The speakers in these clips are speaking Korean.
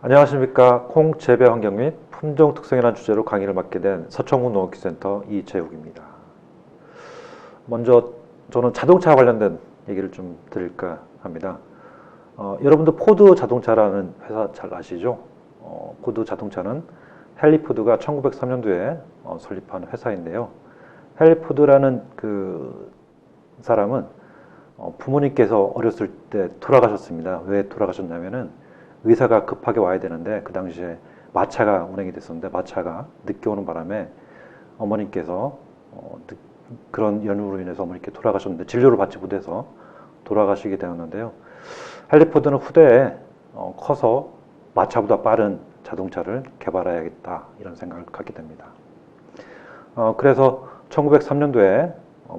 안녕하십니까. 콩 재배 환경 및 품종 특성이라는 주제로 강의를 맡게 된 서청문 농업기술센터 이재욱입니다. 먼저 저는 자동차 관련된 얘기를 좀 드릴까 합니다. 여러분들 포드 자동차라는 회사 잘 아시죠? 포드 자동차는 헨리 포드가 1903년도에 설립한 회사인데요. 헨리 포드라는 그 사람은 부모님께서 어렸을 때 돌아가셨습니다. 왜 돌아가셨냐면은 의사가 급하게 와야 되는데 그 당시에 마차가 운행이 됐었는데 마차가 늦게 오는 바람에 어머님께서 그런 연유로 인해서 어머니께 돌아가셨는데 진료를 받지 못해서 돌아가시게 되었는데요. 헨리 포드는 후대에 커서 마차보다 빠른 자동차를 개발해야겠다 이런 생각을 갖게 됩니다. 그래서 1903년도에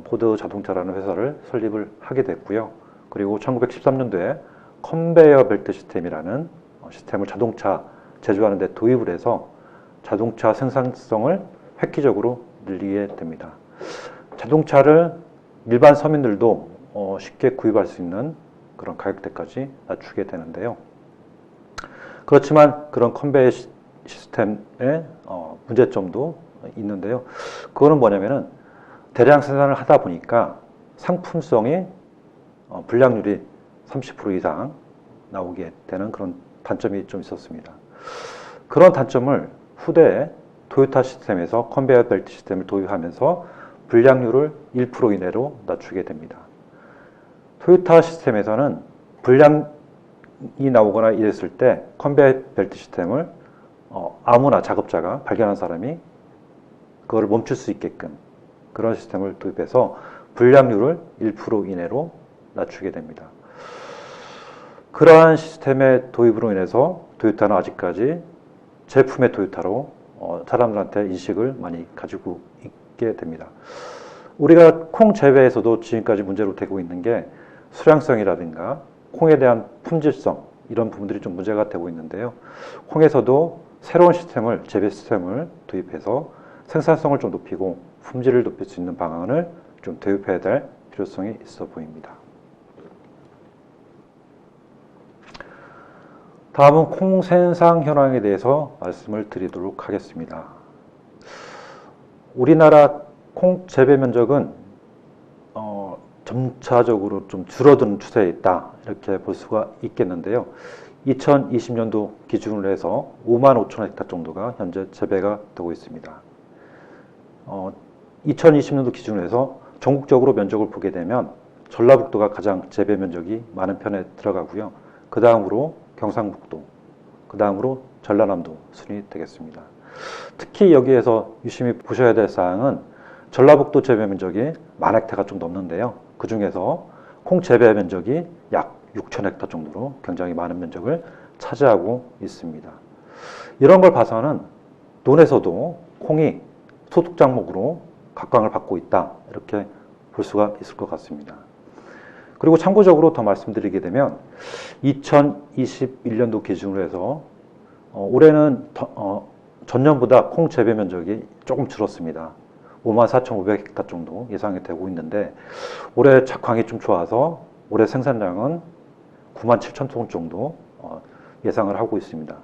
포드 자동차라는 회사를 설립을 하게 됐고요. 그리고 1913년도에 컨베이어 벨트 시스템이라는 시스템을 자동차 제조하는 데 도입을 해서 자동차 생산성을 획기적으로 늘리게 됩니다. 자동차를 일반 서민들도 쉽게 구입할 수 있는 그런 가격대까지 낮추게 되는데요. 그렇지만 그런 컨베이어 시스템의 문제점도 있는데요. 그거는 뭐냐면은 대량 생산을 하다 보니까 상품성이 불량률이 30% 이상 나오게 되는 그런 단점이 좀 있었습니다. 그런 단점을 후대에 토요타 시스템에서 컨베이어 벨트 시스템을 도입하면서 불량률을 1% 이내로 낮추게 됩니다. 토요타 시스템에서는 불량이 나오거나 이랬을 때 컨베이어 벨트 시스템을 아무나 작업자가 발견한 사람이 그걸 멈출 수 있게끔 그런 시스템을 도입해서 불량률을 1% 이내로 낮추게 됩니다. 그러한 시스템의 도입으로 인해서 토요타는 아직까지 제품의 토요타로 사람들한테 인식을 많이 가지고 있게 됩니다. 우리가 콩 재배에서도 지금까지 문제로 되고 있는 게 수량성이라든가 콩에 대한 품질성 이런 부분들이 좀 문제가 되고 있는데요. 콩에서도 새로운 시스템을 재배 시스템을 도입해서 생산성을 좀 높이고 품질을 높일 수 있는 방안을 좀 도입해야 될 필요성이 있어 보입니다. 다음은 콩 생산 현황에 대해서 말씀을 드리도록 하겠습니다. 우리나라 콩 재배 면적은 점차적으로 좀 줄어드는 추세에 있다 이렇게 볼 수가 있겠는데요. 2020년도 기준으로 해서 5만 5천 헥타 정도가 현재 재배가 되고 있습니다. 2020년도 기준으로 해서 전국적으로 면적을 보게 되면 전라북도가 가장 재배 면적이 많은 편에 들어가고요. 그 다음으로 경상북도, 그 다음으로 전라남도 순이 되겠습니다. 특히 여기에서 유심히 보셔야 될 사항은 전라북도 재배 면적이 10,000헥타가 좀 넘는데요. 그 중에서 콩 재배 면적이 약 6,000헥타 정도로 굉장히 많은 면적을 차지하고 있습니다. 이런 걸 봐서는 논에서도 콩이 소득 작목으로 각광을 받고 있다 이렇게 볼 수가 있을 것 같습니다. 그리고 참고적으로 더 말씀드리게 되면 2021년도 기준으로 해서 올해는 전년보다 콩 재배 면적이 조금 줄었습니다. 54,500헥타 정도 예상이 되고 있는데 올해 작황이 좀 좋아서 올해 생산량은 97,000톤 정도 예상을 하고 있습니다.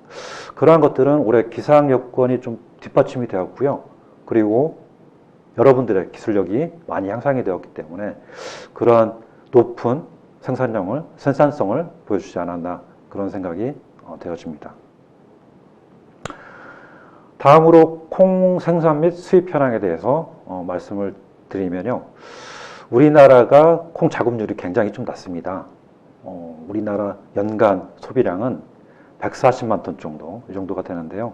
그러한 것들은 올해 기상 여건이 좀 뒷받침이 되었고요. 그리고 여러분들의 기술력이 많이 향상이 되었기 때문에 그러한 높은 생산성을 보여주지 않았나 그런 생각이 되어집니다. 다음으로 콩 생산 및 수입 현황에 대해서 말씀을 드리면요. 우리나라가 콩 작업률이 굉장히 좀 낮습니다. 우리나라 연간 소비량은 140만 톤 정도, 이 정도가 되는데요.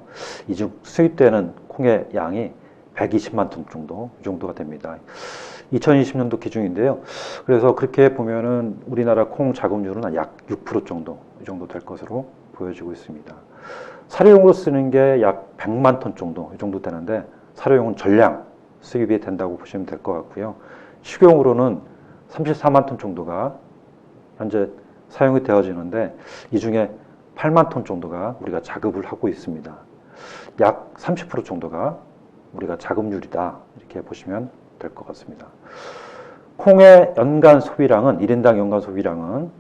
이 중 수입되는 콩의 양이 120만 톤 정도, 이 정도가 됩니다. 2020년도 기준인데요. 그래서 그렇게 보면은 우리나라 콩 작업률은 약 6% 정도, 이 정도 될 것으로 보여지고 있습니다. 사료용으로 쓰는 게 약 100만 톤 정도, 이 정도 되는데 사료용은 전량 수입이 된다고 보시면 될 것 같고요. 식용으로는 34만 톤 정도가 현재 사용이 되어지는데 이 중에 8만 톤 정도가 우리가 자급을 하고 있습니다. 약 30% 정도가 우리가 자급률이다 이렇게 보시면 될 것 같습니다. 콩의 연간 소비량은 1인당 연간 소비량은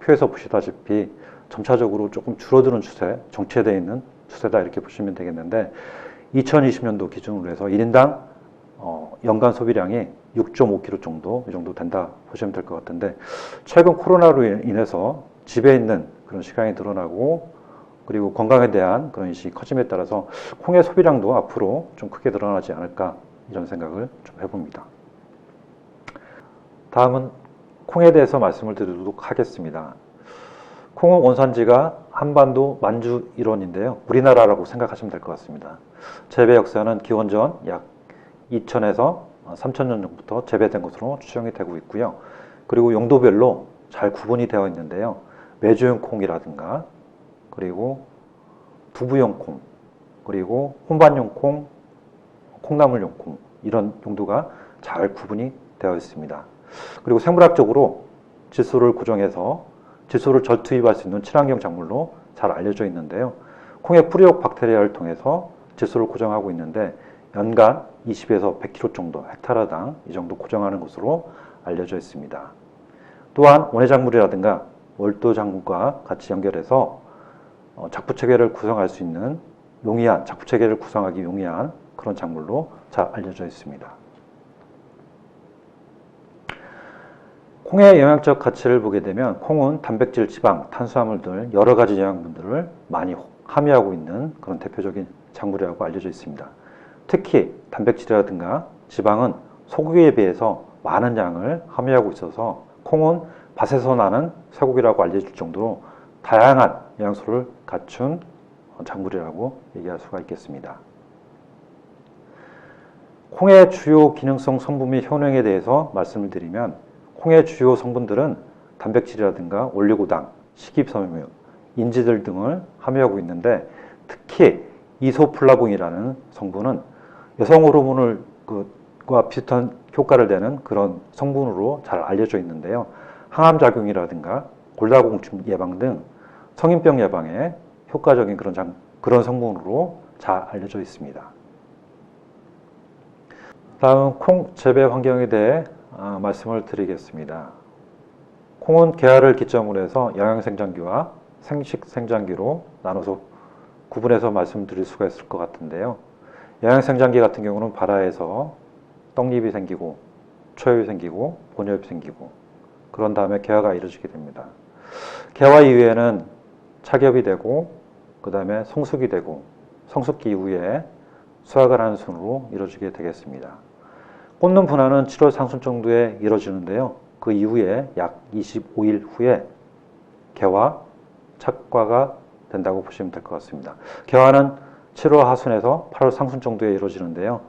표에서 보시다시피 점차적으로 조금 줄어드는 추세, 정체되어 있는 추세다 이렇게 보시면 되겠는데 2020년도 기준으로 해서 1인당 연간 소비량이 6.5kg 정도, 이 정도 된다 보시면 될 것 같은데 최근 코로나로 인해서 집에 있는 그런 시간이 늘어나고 그리고 건강에 대한 그런 인식이 커짐에 따라서 콩의 소비량도 앞으로 좀 크게 늘어나지 않을까 이런 생각을 좀 해봅니다. 다음은 콩에 대해서 말씀을 드리도록 하겠습니다. 콩은 원산지가 한반도 만주 일원인데요. 우리나라라고 생각하시면 될 것 같습니다. 재배 역사는 기원전 약 2000에서 3000년 전부터 재배된 것으로 추정이 되고 있고요. 그리고 용도별로 잘 구분이 되어 있는데요. 메주용 콩이라든가 그리고 두부용 콩, 그리고 혼반용 콩, 콩나물용 콩 이런 용도가 잘 구분이 되어 있습니다. 그리고 생물학적으로 질소를 고정해서 질소를 절투입할 수 있는 친환경 작물로 잘 알려져 있는데요. 콩의 프리옥 박테리아를 통해서 질소를 고정하고 있는데 연간 20에서 100kg 정도, 헥타르당 이 정도 고정하는 것으로 알려져 있습니다. 또한 원예작물이라든가 월도작물과 같이 연결해서 작부체계를 구성할 수 있는 용이한, 작부체계를 구성하기 용이한 그런 작물로 잘 알려져 있습니다. 콩의 영양적 가치를 보게 되면 콩은 단백질, 지방, 탄수화물 등 여러 가지 영양분들을 많이 함유하고 있는 그런 대표적인 작물이라고 알려져 있습니다. 특히 단백질이라든가 지방은 소고기에 비해서 많은 양을 함유하고 있어서 콩은 밭에서 나는 쇠고기라고 알려질 정도로 다양한 영양소를 갖춘 작물이라고 얘기할 수가 있겠습니다. 콩의 주요 기능성 성분 및 효능에 대해서 말씀을 드리면 콩의 주요 성분들은 단백질이라든가 올리고당, 식이섬유, 인지들 등을 함유하고 있는데 특히 이소플라본이라는 성분은 여성 호르몬과 비슷한 효과를 내는 그런 성분으로 잘 알려져 있는데요. 항암작용이라든가 골다공증 예방 등 성인병 예방에 효과적인 그런 성분으로 잘 알려져 있습니다. 다음은 콩 재배 환경에 대해 말씀을 드리겠습니다. 콩은 계알을 기점으로 해서 영양생장기와 생식생장기로 나눠서 구분해서 말씀드릴 수가 있을 것 같은데요. 영양생장기 같은 경우는 발아에서 떡잎이 생기고 초엽이 생기고 본엽이 생기고 그런 다음에 개화가 이루어지게 됩니다. 개화 이후에는 착엽이 되고 그 다음에 성숙이 되고 성숙기 이후에 수확을 하는 순으로 이루어지게 되겠습니다. 꽂는 분화는 7월 상순 정도에 이루어지는데요. 그 이후에 약 25일 후에 개화, 착과가 된다고 보시면 될 것 같습니다. 개화는 7월 하순에서 8월 상순 정도에 이루어지는데요.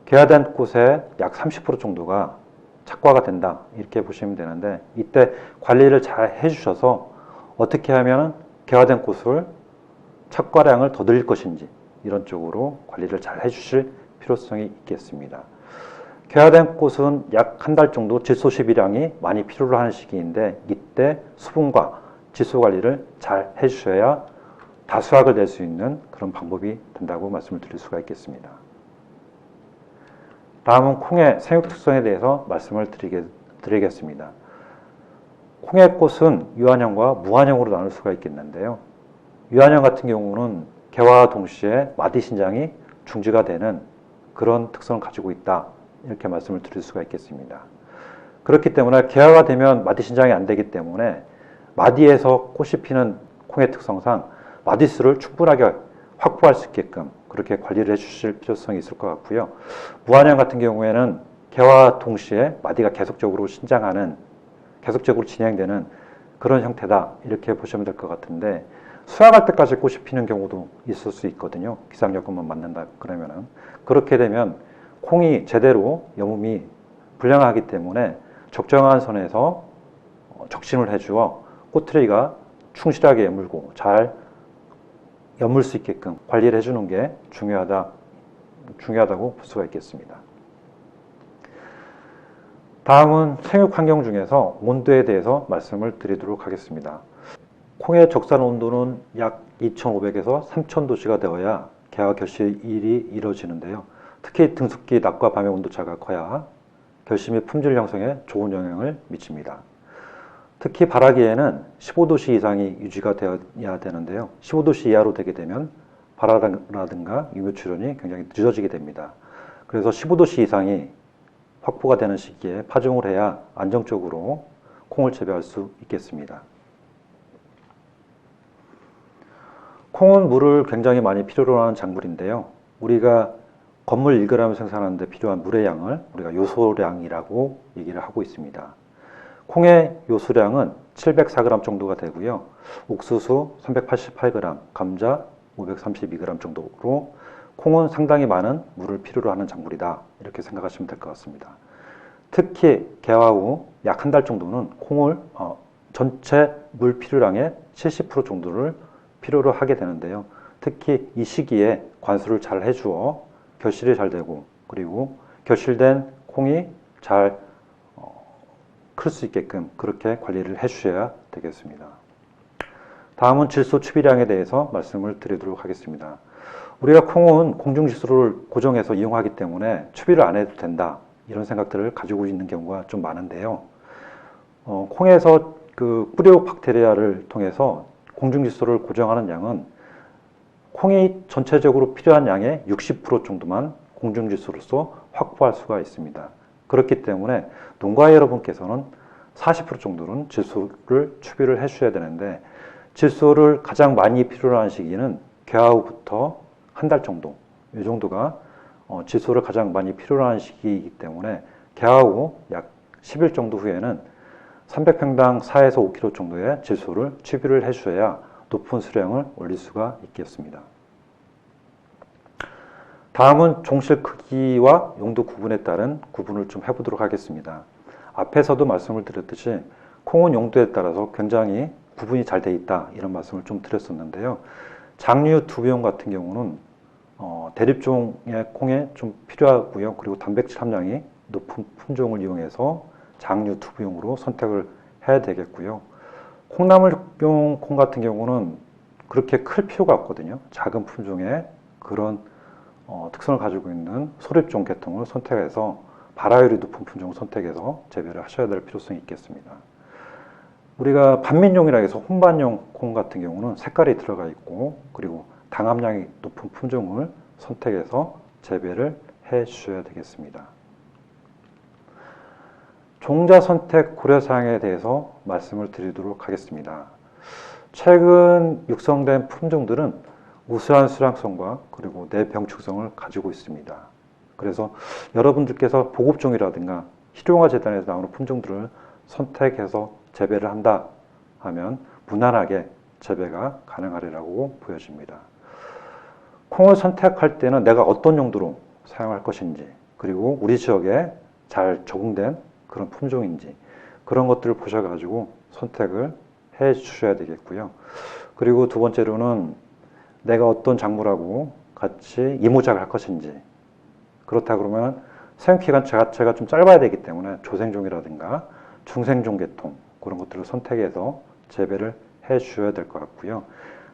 개화된 꽃의 약 30% 정도가 착과가 된다 이렇게 보시면 되는데 이때 관리를 잘 해주셔서 어떻게 하면 개화된 꽃을 착과량을 더 늘릴 것인지 이런 쪽으로 관리를 잘 해주실 필요성이 있겠습니다. 개화된 꽃은 약 한 달 정도 질소 시비량이 많이 필요로 하는 시기인데 이때 수분과 질소 관리를 잘 해주셔야 다수확을 낼 수 있는 그런 방법이 된다고 말씀을 드릴 수가 있겠습니다. 다음은 콩의 생육 특성에 대해서 말씀을 드리겠습니다. 콩의 꽃은 유한형과 무한형으로 나눌 수가 있겠는데요. 유한형 같은 경우는 개화와 동시에 마디 신장이 중지가 되는 그런 특성을 가지고 있다 이렇게 말씀을 드릴 수가 있겠습니다. 그렇기 때문에 개화가 되면 마디 신장이 안 되기 때문에 마디에서 꽃이 피는 콩의 특성상 마디수를 충분하게 확보할 수 있게끔 그렇게 관리를 해주실 필요성이 있을 것 같고요. 무한형 같은 경우에는 개화와 동시에 마디가 계속적으로 신장하는, 계속적으로 진행되는 그런 형태다 이렇게 보시면 될 것 같은데 수확할 때까지 꽃이 피는 경우도 있을 수 있거든요. 기상 여건만 맞는다 그러면은 그렇게 되면 콩이 제대로 여몸이 불량하기 때문에 적정한 선에서 적심을 해주어 꽃트레이가 충실하게 여물고 잘 여물 수 있게끔 관리를 해주는 게 중요하다고 볼 수가 있겠습니다. 다음은 생육 환경 중에서 온도에 대해서 말씀을 드리도록 하겠습니다. 콩의 적산 온도는 약 2500에서 3000도씨가 되어야 개화 결실이 이루어지는데요. 특히 등숙기 낮과 밤의 온도차가 커야 결실 및 품질 형성에 좋은 영향을 미칩니다. 특히 발화기에는 15도씨 이상이 유지가 되어야 되는데요. 15도씨 이하로 되게 되면 발화라든가 유효출현이 굉장히 늦어지게 됩니다. 그래서 15도씨 이상이 확보가 되는 시기에 파종을 해야 안정적으로 콩을 재배할 수 있겠습니다. 콩은 물을 굉장히 많이 필요로 하는 작물인데요. 우리가 건물 1g 생산하는데 필요한 물의 양을 우리가 요소량이라고 얘기를 하고 있습니다. 콩의 요소량은 704g 정도가 되고요. 옥수수 388g, 감자 532g 정도로 콩은 상당히 많은 물을 필요로 하는 작물이다. 이렇게 생각하시면 될 것 같습니다. 특히 개화 후 약 한 달 정도는 콩을 전체 물 필요량의 70% 정도를 필요로 하게 되는데요. 특히 이 시기에 관수를 잘 해주어 결실이 잘 되고 그리고 결실된 콩이 잘 클 수 있게끔 그렇게 관리를 해주셔야 되겠습니다. 다음은 질소 추비량에 대해서 말씀을 드리도록 하겠습니다. 우리가 콩은 공중질소를 고정해서 이용하기 때문에 추비를 안 해도 된다 이런 생각들을 가지고 있는 경우가 좀 많은데요. 콩에서 그 뿌리옥 박테리아를 통해서 공중질소를 고정하는 양은 콩이 전체적으로 필요한 양의 60% 정도만 공중질소로서 확보할 수가 있습니다. 그렇기 때문에 농가 여러분께서는 40% 정도는 질소를 추비를 해주셔야 되는데 질소를 가장 많이 필요로 하는 시기는 개화 후부터 한 달 정도, 이 정도가 질소를 가장 많이 필요로 하는 시기이기 때문에 개화 후 약 10일 정도 후에는 300평당 4에서 5kg 정도의 질소를 추비를 해주셔야 높은 수량을 올릴 수가 있겠습니다. 다음은 종실 크기와 용도 구분에 따른 구분을 좀 해보도록 하겠습니다. 앞에서도 말씀을 드렸듯이 콩은 용도에 따라서 굉장히 구분이 잘 돼 있다 이런 말씀을 좀 드렸었는데요. 장류 두부용 같은 경우는 대립종의 콩에 좀 필요하고요. 그리고 단백질 함량이 높은 품종을 이용해서 장류 두부용으로 선택을 해야 되겠고요. 콩나물용 콩 같은 경우는 그렇게 클 필요가 없거든요. 작은 품종의 그런 특성을 가지고 있는 소립종 계통을 선택해서 발화율이 높은 품종을 선택해서 재배를 하셔야 될 필요성이 있겠습니다. 우리가 반민용이라 해서 혼반용 콩 같은 경우는 색깔이 들어가 있고 그리고 당 함량이 높은 품종을 선택해서 재배를 해 주셔야 되겠습니다. 종자 선택 고려사항에 대해서 말씀을 드리도록 하겠습니다. 최근 육성된 품종들은 우수한 수량성과 그리고 내병축성을 가지고 있습니다. 그래서 여러분들께서 보급종이라든가 실용화 재단에서 나오는 품종들을 선택해서 재배를 한다 하면 무난하게 재배가 가능하리라고 보여집니다. 콩을 선택할 때는 내가 어떤 용도로 사용할 것인지 그리고 우리 지역에 잘 적응된 그런 품종인지 그런 것들을 보셔가지고 선택을 해 주셔야 되겠고요. 그리고 두 번째로는 내가 어떤 작물하고 같이 이모작을 할 것인지 그렇다 그러면 사용기간 자체가 좀 짧아야 되기 때문에 조생종이라든가 중생종 계통 그런 것들을 선택해서 재배를 해 주셔야 될 것 같고요.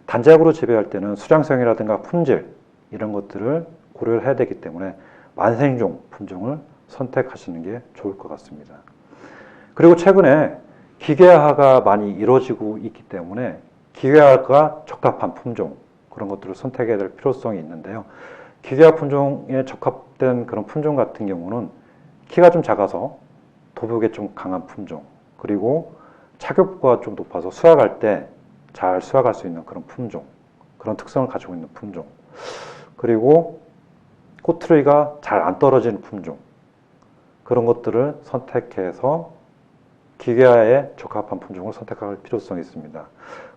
단작으로 재배할 때는 수량성이라든가 품질 이런 것들을 고려를 해야 되기 때문에 만생종 품종을 선택하시는 게 좋을 것 같습니다. 그리고 최근에 기계화가 많이 이루어지고 있기 때문에 기계화가 적합한 품종 그런 것들을 선택해야 될 필요성이 있는데요. 기계화 품종에 적합된 그런 품종 같은 경우는 키가 좀 작아서 도벽에 좀 강한 품종 그리고 착엽도가 좀 높아서 수확할 때 잘 수확할 수 있는 그런 품종 그런 특성을 가지고 있는 품종 그리고 꼬투리가 잘 안 떨어지는 품종 그런 것들을 선택해서 기계화에 적합한 품종을 선택할 필요성이 있습니다.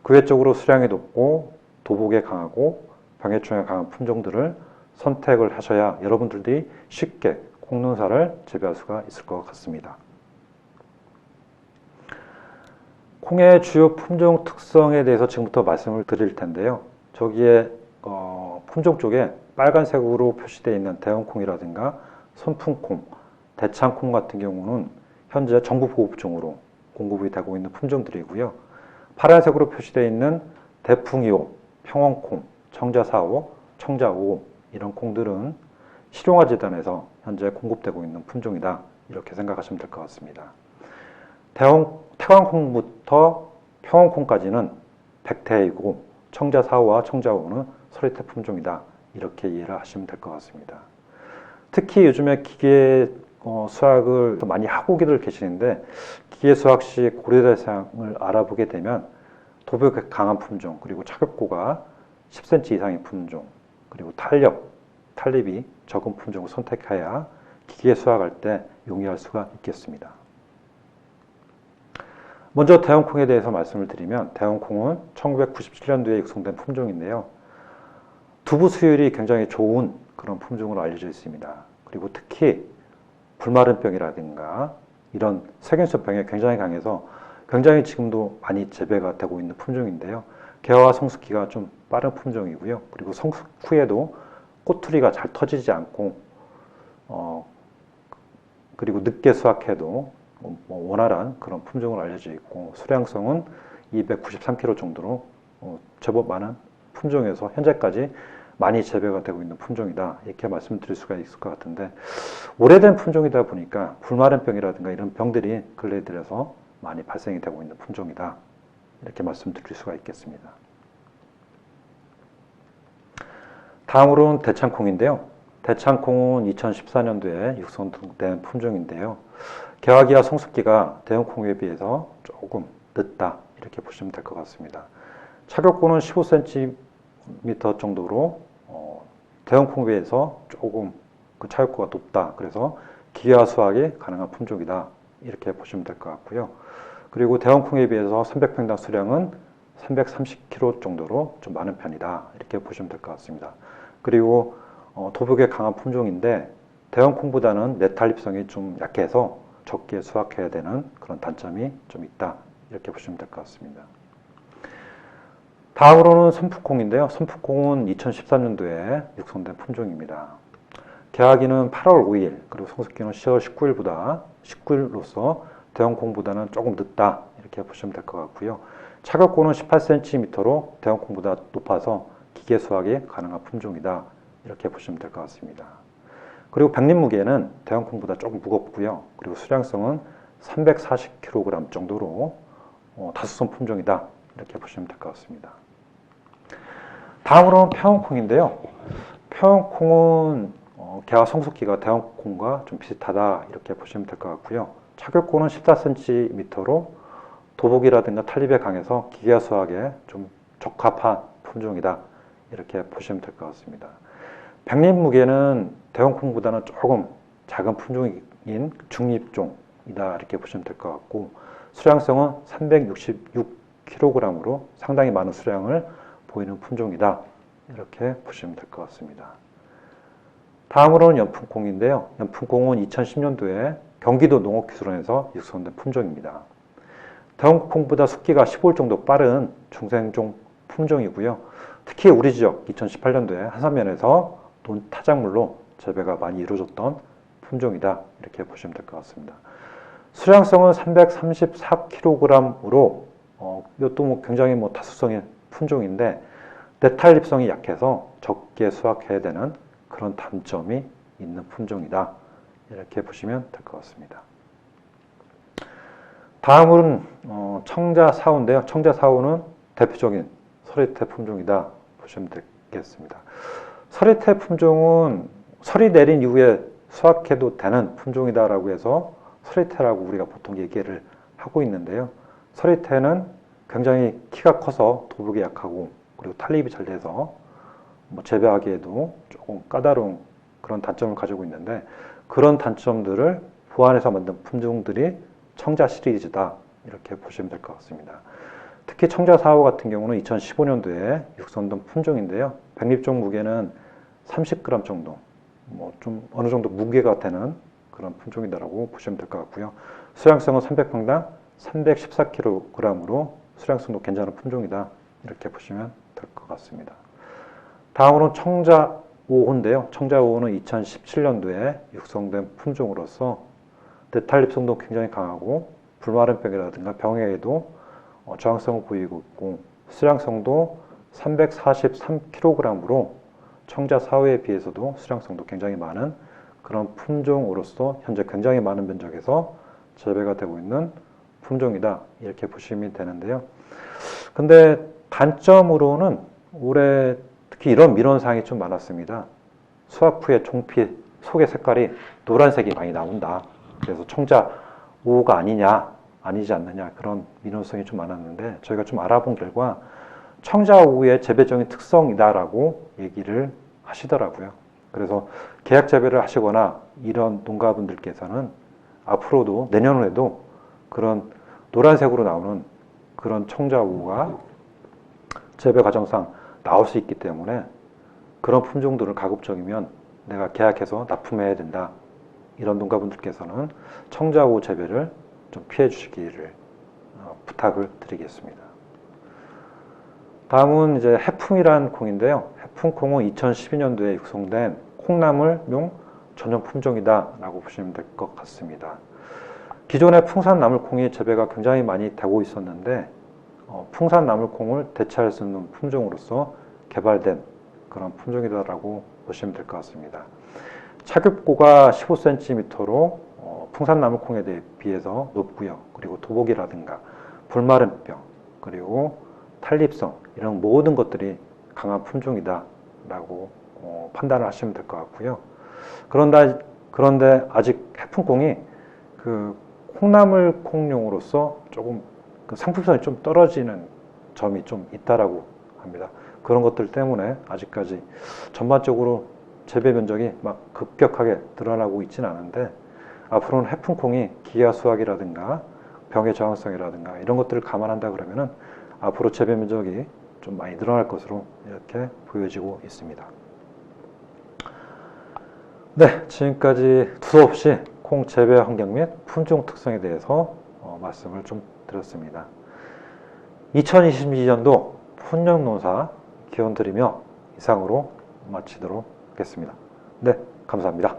그 외적으로 수량이 높고 도복에 강하고 병해충에 강한 품종들을 선택을 하셔야 여러분들이 쉽게 콩농사를 재배할 수가 있을 것 같습니다. 콩의 주요 품종 특성에 대해서 지금부터 말씀을 드릴 텐데요. 저기에 품종 쪽에 빨간색으로 표시되어 있는 대원콩이라든가 선풍콩, 대창콩 같은 경우는 현재 정부 보급종으로 공급이 되고 있는 품종들이고요. 파란색으로 표시되어 있는 대풍2호, 평원콩, 청자4호, 청자5호 이런 콩들은 실용화 재단에서 현재 공급되고 있는 품종이다. 이렇게 생각하시면 될 것 같습니다. 태왕콩부터 평원콩까지는 백태이고 청자 4호와 청자 5호는 서리태 품종이다. 이렇게 이해를 하시면 될 것 같습니다. 특히 요즘에 기계 수학을 많이 하고 계시는데 기계 수학 시 고려 대상을 알아보게 되면 도벽이 강한 품종, 그리고 차격고가 10cm 이상의 품종, 그리고 탄립이 적은 품종을 선택해야 기계 수학할 때 용이할 수가 있겠습니다. 먼저 대형콩에 대해서 말씀을 드리면 대형콩은 1997년도에 육성된 품종인데요. 두부 수율이 굉장히 좋은 그런 품종으로 알려져 있습니다. 그리고 특히 불마른병이라든가 이런 세균성 병에 굉장히 강해서 굉장히 지금도 많이 재배가 되고 있는 품종인데요. 개화와 성숙기가 좀 빠른 품종이고요. 그리고 성숙 후에도 꼬투리가 잘 터지지 않고 그리고 늦게 수확해도 원활한 그런 품종으로 알려져 있고 수량성은 293kg 정도로 제법 많은 품종에서 현재까지 많이 재배가 되고 있는 품종이다. 이렇게 말씀드릴 수가 있을 것 같은데 오래된 품종이다 보니까 불마른병이라든가 이런 병들이 근래에 들어서 많이 발생이 되고 있는 품종이다. 이렇게 말씀드릴 수가 있겠습니다. 다음으로는 대창콩인데요. 대창콩은 2014년도에 육성된 품종인데요. 개화기와 성숙기가 대형콩에 비해서 조금 늦다. 이렇게 보시면 될 것 같습니다. 차격고는 15cm 정도로 대형콩에 비해서 조금 그 차격고가 높다. 그래서 기계화 수확이 가능한 품종이다. 이렇게 보시면 될 것 같고요. 그리고 대형콩에 비해서 300평당 수량은 330kg 정도로 좀 많은 편이다. 이렇게 보시면 될 것 같습니다. 그리고 도벽에 강한 품종인데 대형콩보다는 내탄립성이 좀 약해서 적게 수확해야 되는 그런 단점이 좀 있다. 이렇게 보시면 될 것 같습니다. 다음으로는 선푸콩인데요. 선푸콩은 2013년도에 육성된 품종입니다. 개화기는 8월 5일, 그리고 성숙기는 10월 19일로서 대형콩보다는 조금 늦다. 이렇게 보시면 될 것 같고요. 차격고는 18cm로 대형콩보다 높아서 기계 수확이 가능한 품종이다. 이렇게 보시면 될 것 같습니다. 그리고 백립 무게는 대형콩보다 조금 무겁고요. 그리고 수량성은 340kg 정도로 다수성 품종이다. 이렇게 보시면 될 것 같습니다. 다음으로는 평원콩인데요. 평원콩은 개화 성숙기가 대형콩과 좀 비슷하다. 이렇게 보시면 될 것 같고요. 차격고는 14cm로 도복이라든가 탄립에 강해서 기계화 수확에 좀 적합한 품종이다. 이렇게 보시면 될 것 같습니다. 백립 무게는 대형콩보다는 조금 작은 품종인 중립종이다. 이렇게 보시면 될 것 같고 수량성은 366kg으로 상당히 많은 수량을 보이는 품종이다. 이렇게 보시면 될 것 같습니다. 다음으로는 연풍콩인데요. 연풍콩은 2010년도에 경기도 농업기술원에서 육성된 품종입니다. 대형콩보다 숙기가 15일 정도 빠른 중생종 품종이고요. 특히 우리 지역 2018년도에 한산면에서 논타작물로 재배가 많이 이루어졌던 품종이다. 이렇게 보시면 될 것 같습니다. 수량성은 334kg으로 이것도 굉장히 다수성의 품종인데 내탄립성이 약해서 적게 수확해야 되는 그런 단점이 있는 품종이다. 이렇게 보시면 될 것 같습니다. 다음으로는 청자 4호인데요. 청자 4호는 대표적인 서리태 품종이다. 보시면 되겠습니다. 서리태 품종은 설이 내린 이후에 수확해도 되는 품종이다라고 해서 서리태라고 우리가 보통 얘기를 하고 있는데요. 서리태는 굉장히 키가 커서 도벽이 약하고 그리고 탄립이 잘 돼서 재배하기에도 조금 까다로운 그런 단점을 가지고 있는데 그런 단점들을 보완해서 만든 품종들이 청자 시리즈다. 이렇게 보시면 될 것 같습니다. 특히 청자 4호 같은 경우는 2015년도에 육성된 품종인데요. 백립종 무게는 30g 정도, 좀 어느 정도 무게가 되는 그런 품종이다라고 보시면 될 것 같고요. 수량성은 300평당 314kg으로 수량성도 괜찮은 품종이다. 이렇게 보시면 될 것 같습니다. 다음으로는 청자 5호인데요. 청자 5호는 2017년도에 육성된 품종으로서 내탄립성도 굉장히 강하고 불마른병이라든가 병에도 저항성을 보이고 있고 수량성도 343kg으로 청자 4호에 비해서도 수량성도 굉장히 많은 그런 품종으로서 현재 굉장히 많은 면적에서 재배가 되고 있는 품종이다 이렇게 보시면 되는데요. 근데 단점으로는 올해 특히 이런 민원사항이 좀 많았습니다. 수확 후에 종피 속의 색깔이 노란색이 많이 나온다. 그래서 청자 우호가 아니냐, 아니지 않느냐 그런 민원성이 좀 많았는데 저희가 좀 알아본 결과 청자 우호의 재배적인 특성이다라고 얘기를 하시더라고요. 그래서 계약 재배를 하시거나 이런 농가분들께서는 앞으로도 내년에도 그런 노란색으로 나오는 그런 청자 우호가 재배 과정상 나올 수 있기 때문에 그런 품종들을 가급적이면 내가 계약해서 납품해야 된다. 이런 농가분들께서는 청자 우호 재배를 좀 피해 주시기를 부탁을 드리겠습니다. 다음은 이제 해풍이란 콩인데요. 해풍콩은 2012년도에 육성된 콩나물용 전용 품종이다 라고 보시면 될 것 같습니다. 기존의 풍산 나물콩이 재배가 굉장히 많이 되고 있었는데 풍산 나물콩을 대체할 수 있는 품종으로서 개발된 그런 품종이다라고 보시면 될 것 같습니다. 차급고가 15cm로 풍산 나물콩에 비해서 높고요. 그리고 도복이라든가 불마른병 그리고 탄립성 이런 모든 것들이 강한 품종이다라고 판단을 하시면 될 것 같고요. 그런데 아직 해풍콩이 그 콩나물콩용으로서 조금 그 상품성이 좀 떨어지는 점이 좀 있다라고 합니다. 그런 것들 때문에 아직까지 전반적으로 재배 면적이 막 급격하게 늘어나고 있지는 않은데 앞으로는 해풍콩이 기아 수확이라든가 병의 저항성이라든가 이런 것들을 감안한다 그러면은 앞으로 재배 면적이 좀 많이 늘어날 것으로 이렇게 보여지고 있습니다. 네, 지금까지 두서없이 콩 재배 환경 및 품종 특성에 대해서 말씀을 좀 드렸습니다. 2022년도 푸념농사 기원 드리며 이상으로 마치도록 하겠습니다. 네, 감사합니다.